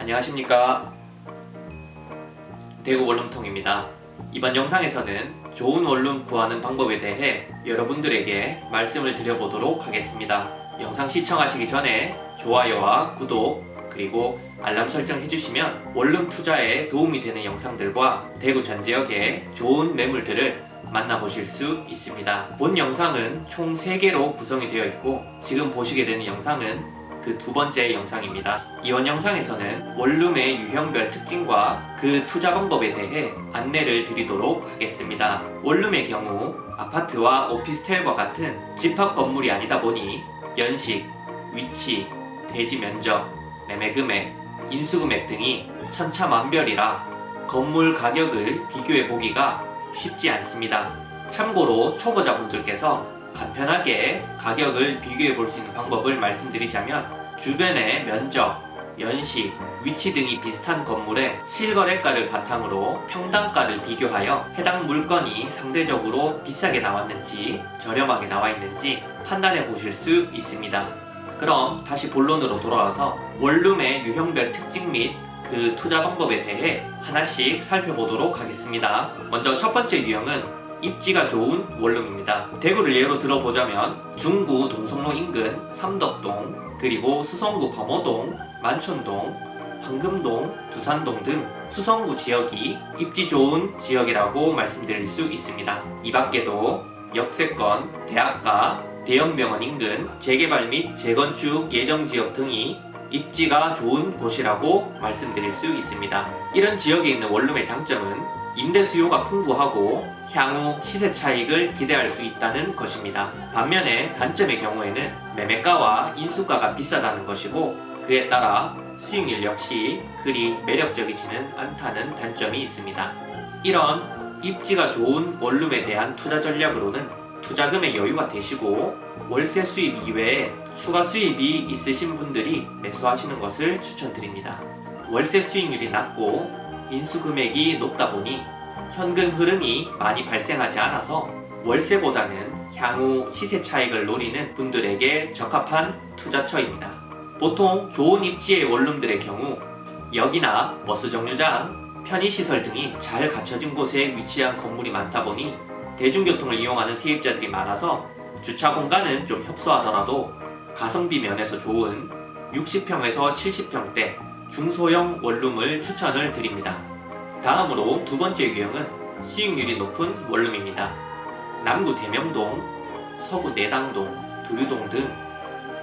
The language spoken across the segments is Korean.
안녕하십니까. 대구 원룸통입니다. 이번 영상에서는 좋은 원룸 구하는 방법에 대해 여러분들에게 말씀을 드려보도록 하겠습니다. 영상 시청하시기 전에 좋아요와 구독 그리고 알람 설정 해주시면 원룸 투자에 도움이 되는 영상들과 대구 전 지역의 좋은 매물들을 만나보실 수 있습니다. 본 영상은 총 3개로 구성이 되어 있고 지금 보시게 되는 영상은 그 두 번째 영상입니다. 이번 영상에서는 원룸의 유형별 특징과 그 투자 방법에 대해 안내를 드리도록 하겠습니다. 원룸의 경우 아파트와 오피스텔과 같은 집합 건물이 아니다 보니 연식, 위치, 대지 면적, 매매 금액, 인수 금액 등이 천차만별이라 건물 가격을 비교해 보기가 쉽지 않습니다. 참고로 초보자분들께서 간편하게 가격을 비교해 볼 수 있는 방법을 말씀드리자면 주변의 면적, 연식, 위치 등이 비슷한 건물의 실거래가를 바탕으로 평당가를 비교하여 해당 물건이 상대적으로 비싸게 나왔는지 저렴하게 나와 있는지 판단해 보실 수 있습니다. 그럼 다시 본론으로 돌아와서 원룸의 유형별 특징 및 그 투자 방법에 대해 하나씩 살펴보도록 하겠습니다. 먼저 첫 번째 유형은 입지가 좋은 원룸입니다. 대구를 예로 들어보자면 중구 동성로 인근 삼덕동, 그리고 수성구 범어동, 만촌동, 황금동, 두산동 등 수성구 지역이 입지 좋은 지역이라고 말씀드릴 수 있습니다. 이 밖에도 역세권, 대학가, 대형병원 인근 재개발 및 재건축 예정지역 등이 입지가 좋은 곳이라고 말씀드릴 수 있습니다. 이런 지역에 있는 원룸의 장점은 임대 수요가 풍부하고 향후 시세 차익을 기대할 수 있다는 것입니다. 반면에 단점의 경우에는 매매가와 인수가가 비싸다는 것이고 그에 따라 수익률 역시 그리 매력적이지는 않다는 단점이 있습니다. 이런 입지가 좋은 원룸에 대한 투자 전략으로는 투자금의 여유가 되시고 월세 수입 이외에 추가 수입이 있으신 분들이 매수하시는 것을 추천드립니다. 월세 수익률이 낮고 인수 금액이 높다 보니 현금 흐름이 많이 발생하지 않아서 월세보다는 향후 시세 차익을 노리는 분들에게 적합한 투자처입니다. 보통 좋은 입지의 원룸들의 경우 역이나 버스 정류장, 편의시설 등이 잘 갖춰진 곳에 위치한 건물이 많다 보니 대중교통을 이용하는 세입자들이 많아서 주차 공간은 좀 협소하더라도 가성비 면에서 좋은 60평에서 70평대 중소형 원룸을 추천을 드립니다. 다음으로 두 번째 유형은 수익률이 높은 원룸입니다. 남구 대명동, 서구 내당동, 두류동 등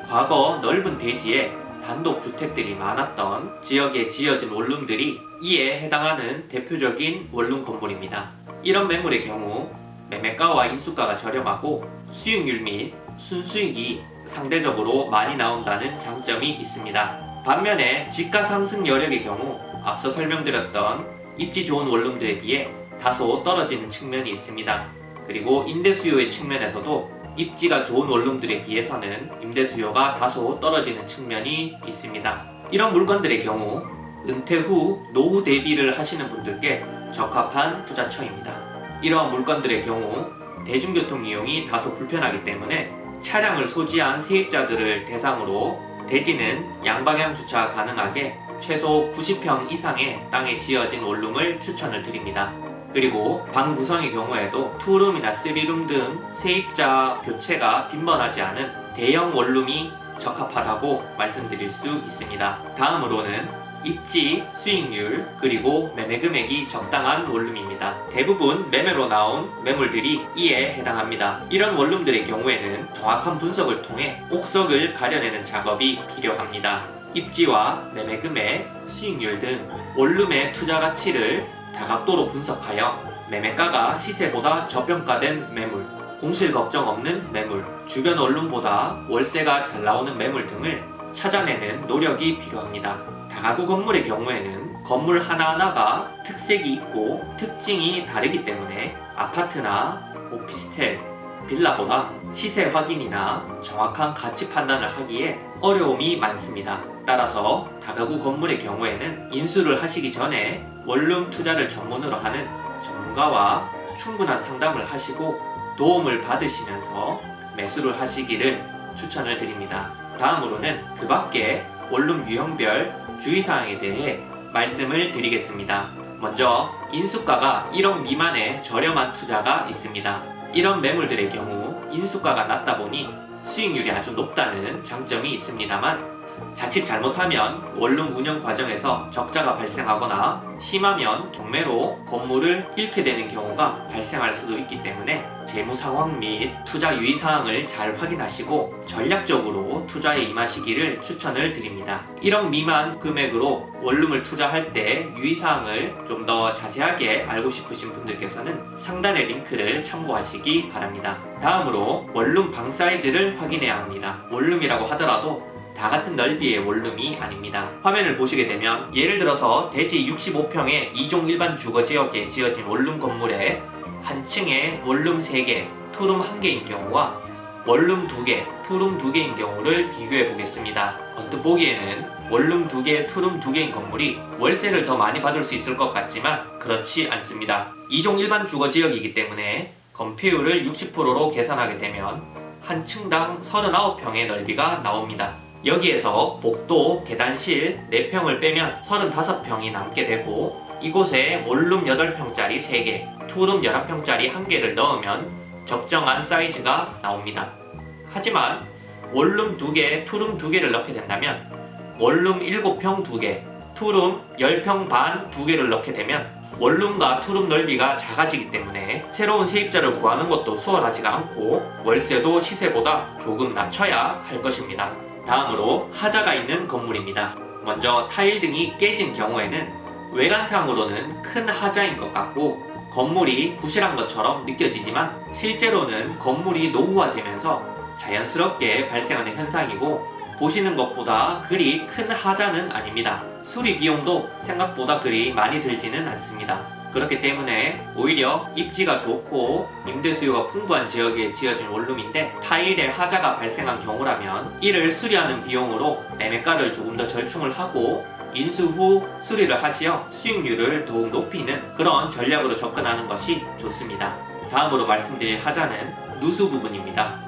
과거 넓은 대지에 단독 주택들이 많았던 지역에 지어진 원룸들이 이에 해당하는 대표적인 원룸 건물입니다. 이런 매물의 경우 매매가와 인수가가 저렴하고 수익률 및 순수익이 상대적으로 많이 나온다는 장점이 있습니다. 반면에 지가 상승 여력의 경우 앞서 설명드렸던 입지 좋은 원룸들에 비해 다소 떨어지는 측면이 있습니다. 그리고 임대 수요의 측면에서도 입지가 좋은 원룸들에 비해서는 임대 수요가 다소 떨어지는 측면이 있습니다. 이런 물건들의 경우 은퇴 후 노후 대비를 하시는 분들께 적합한 투자처입니다. 이러한 물건들의 경우 대중교통 이용이 다소 불편하기 때문에 차량을 소지한 세입자들을 대상으로 대지는 양방향 주차 가능하게 최소 90평 이상의 땅에 지어진 원룸을 추천을 드립니다. 그리고 방 구성의 경우에도 투룸이나 쓰리룸 등 세입자 교체가 빈번하지 않은 대형 원룸이 적합하다고 말씀드릴 수 있습니다. 다음으로는 입지, 수익률, 그리고 매매 금액이 적당한 원룸입니다. 대부분 매매로 나온 매물들이 이에 해당합니다. 이런 원룸들의 경우에는 정확한 분석을 통해 옥석을 가려내는 작업이 필요합니다. 입지와 매매 금액, 수익률 등 원룸의 투자 가치를 다각도로 분석하여 매매가가 시세보다 저평가된 매물, 공실 걱정 없는 매물, 주변 원룸보다 월세가 잘 나오는 매물 등을 찾아내는 노력이 필요합니다. 다가구 건물의 경우에는 건물 하나하나가 특색이 있고 특징이 다르기 때문에 아파트나 오피스텔, 빌라보다 시세 확인이나 정확한 가치 판단을 하기에 어려움이 많습니다. 따라서 다가구 건물의 경우에는 인수를 하시기 전에 원룸 투자를 전문으로 하는 전문가와 충분한 상담을 하시고 도움을 받으시면서 매수를 하시기를 추천을 드립니다. 다음으로는 그 밖에 원룸 유형별 주의사항에 대해 말씀을 드리겠습니다. 먼저 인수가가 1억 미만의 저렴한 투자가 있습니다. 이런 매물들의 경우 인수가가 낮다 보니 수익률이 아주 높다는 장점이 있습니다만 자칫 잘못하면 원룸 운영 과정에서 적자가 발생하거나 심하면 경매로 건물을 잃게 되는 경우가 발생할 수도 있기 때문에 재무 상황 및 투자 유의 사항을 잘 확인하시고 전략적으로 투자에 임하시기를 추천을 드립니다. 1억 미만 금액으로 원룸을 투자할 때 유의 사항을 좀 더 자세하게 알고 싶으신 분들께서는 상단의 링크를 참고하시기 바랍니다. 다음으로 원룸 방 사이즈를 확인해야 합니다. 원룸이라고 하더라도 다 같은 넓이의 원룸이 아닙니다. 화면을 보시게 되면 예를 들어서 대지 65평의 2종 일반 주거지역에 지어진 원룸 건물에 한 층에 원룸 3개, 투룸 1개인 경우와 원룸 2개, 투룸 2개인 경우를 비교해 보겠습니다. 언뜻 보기에는 원룸 2개, 투룸 2개인 건물이 월세를 더 많이 받을 수 있을 것 같지만 그렇지 않습니다. 2종 일반 주거지역이기 때문에 건폐율을 60%로 계산하게 되면 한 층당 39평의 넓이가 나옵니다. 여기에서 복도, 계단실 4평을 빼면 35평이 남게 되고 이곳에 원룸 8평짜리 3개, 투룸 11평짜리 1개를 넣으면 적정한 사이즈가 나옵니다. 하지만 원룸 2개, 투룸 2개를 넣게 된다면 원룸 7평 2개, 투룸 10평 반 2개를 넣게 되면 원룸과 투룸 넓이가 작아지기 때문에 새로운 세입자를 구하는 것도 수월하지가 않고 월세도 시세보다 조금 낮춰야 할 것입니다. 다음으로 하자가 있는 건물입니다. 먼저 타일 등이 깨진 경우에는 외관상으로는 큰 하자인 것 같고 건물이 부실한 것처럼 느껴지지만 실제로는 건물이 노후화되면서 자연스럽게 발생하는 현상이고 보시는 것보다 그리 큰 하자는 아닙니다. 수리 비용도 생각보다 그리 많이 들지는 않습니다. 그렇기 때문에 오히려 입지가 좋고 임대 수요가 풍부한 지역에 지어진 원룸인데 타일에 하자가 발생한 경우라면 이를 수리하는 비용으로 매매가를 조금 더 절충을 하고 인수 후 수리를 하시어 수익률을 더욱 높이는 그런 전략으로 접근하는 것이 좋습니다. 다음으로 말씀드릴 하자는 누수 부분입니다.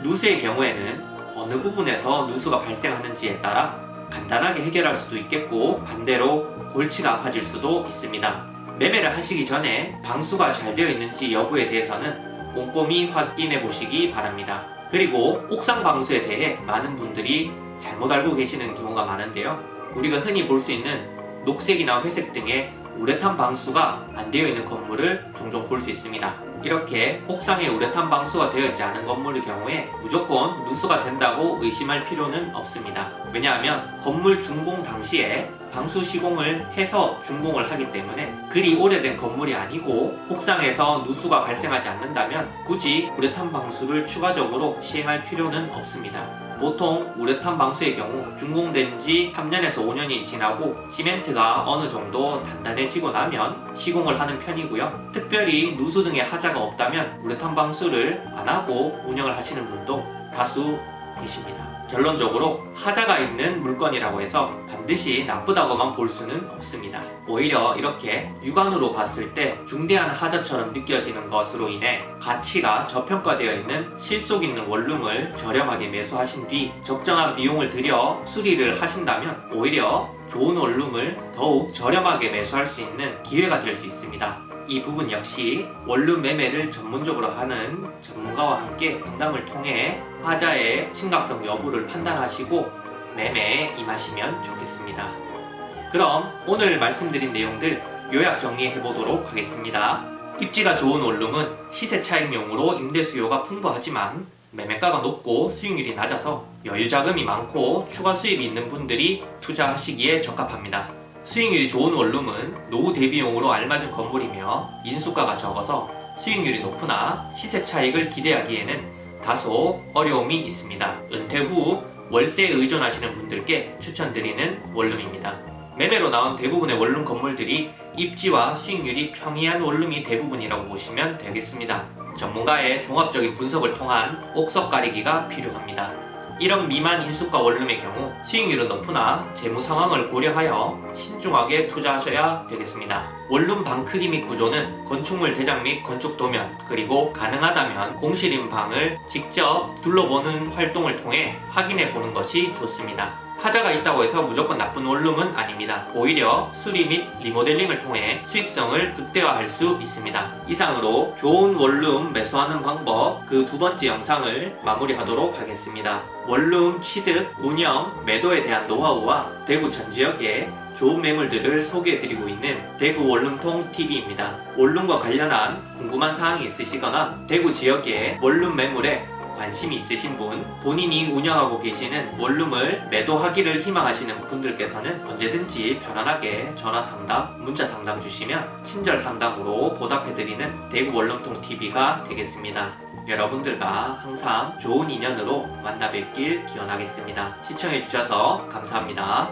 누수의 경우에는 어느 부분에서 누수가 발생하는지에 따라 간단하게 해결할 수도 있겠고 반대로 골치가 아파질 수도 있습니다. 매매를 하시기 전에 방수가 잘 되어 있는지 여부에 대해서는 꼼꼼히 확인해 보시기 바랍니다. 그리고 옥상 방수에 대해 많은 분들이 잘못 알고 계시는 경우가 많은데요. 우리가 흔히 볼 수 있는 녹색이나 회색 등의 우레탄 방수가 안 되어 있는 건물을 종종 볼 수 있습니다. 이렇게 옥상에 우레탄 방수가 되어 있지 않은 건물의 경우에 무조건 누수가 된다고 의심할 필요는 없습니다. 왜냐하면 건물 준공 당시에 방수 시공을 해서 준공을 하기 때문에 그리 오래된 건물이 아니고 옥상에서 누수가 발생하지 않는다면 굳이 우레탄 방수를 추가적으로 시행할 필요는 없습니다. 보통 우레탄 방수의 경우 준공된 지 3년에서 5년이 지나고 시멘트가 어느 정도 단단해지고 나면 시공을 하는 편이고요. 특별히 누수 등의 하자가 없다면 우레탄 방수를 안 하고 운영을 하시는 분도 다수 계십니다. 결론적으로 하자가 있는 물건이라고 해서 반드시 나쁘다고만 볼 수는 없습니다. 오히려 이렇게 육안으로 봤을 때 중대한 하자처럼 느껴지는 것으로 인해 가치가 저평가되어 있는 실속 있는 원룸을 저렴하게 매수하신 뒤 적정한 비용을 들여 수리를 하신다면 오히려 좋은 원룸을 더욱 저렴하게 매수할 수 있는 기회가 될 수 있습니다. 이 부분 역시 원룸 매매를 전문적으로 하는 전문가와 함께 상담을 통해 하자의 심각성 여부를 판단하시고 매매에 임하시면 좋겠습니다. 그럼 오늘 말씀드린 내용들 요약 정리해 보도록 하겠습니다. 입지가 좋은 원룸은 시세 차익용으로 임대 수요가 풍부하지만 매매가가 높고 수익률이 낮아서 여유 자금이 많고 추가 수입이 있는 분들이 투자하시기에 적합합니다. 수익률이 좋은 원룸은 노후 대비용으로 알맞은 건물이며 인수가가 적어서 수익률이 높으나 시세 차익을 기대하기에는 다소 어려움이 있습니다. 은퇴 후 월세에 의존하시는 분들께 추천드리는 원룸입니다. 매매로 나온 대부분의 원룸 건물들이 입지와 수익률이 평이한 원룸이 대부분이라고 보시면 되겠습니다. 전문가의 종합적인 분석을 통한 옥석 가리기가 필요합니다. 1억 미만 인수가 원룸의 경우 수익률은 높으나 재무 상황을 고려하여 신중하게 투자하셔야 되겠습니다. 원룸 방 크기 및 구조는 건축물 대장 및 건축 도면 그리고 가능하다면 공실인 방을 직접 둘러보는 활동을 통해 확인해 보는 것이 좋습니다. 하자가 있다고 해서 무조건 나쁜 원룸은 아닙니다. 오히려 수리 및 리모델링을 통해 수익성을 극대화할 수 있습니다. 이상으로 좋은 원룸 매수하는 방법 그 두 번째 영상을 마무리하도록 하겠습니다. 원룸 취득, 운영, 매도에 대한 노하우와 대구 전 지역의 좋은 매물들을 소개해드리고 있는 대구 원룸통 TV입니다. 원룸과 관련한 궁금한 사항이 있으시거나 대구 지역의 원룸 매물에 관심이 있으신 분, 본인이 운영하고 계시는 원룸을 매도하기를 희망하시는 분들께서는 언제든지 편안하게 전화 상담, 문자 상담 주시면 친절 상담으로 보답해드리는 대구 원룸통 TV가 되겠습니다. 여러분들과 항상 좋은 인연으로 만나 뵙길 기원하겠습니다. 시청해주셔서 감사합니다.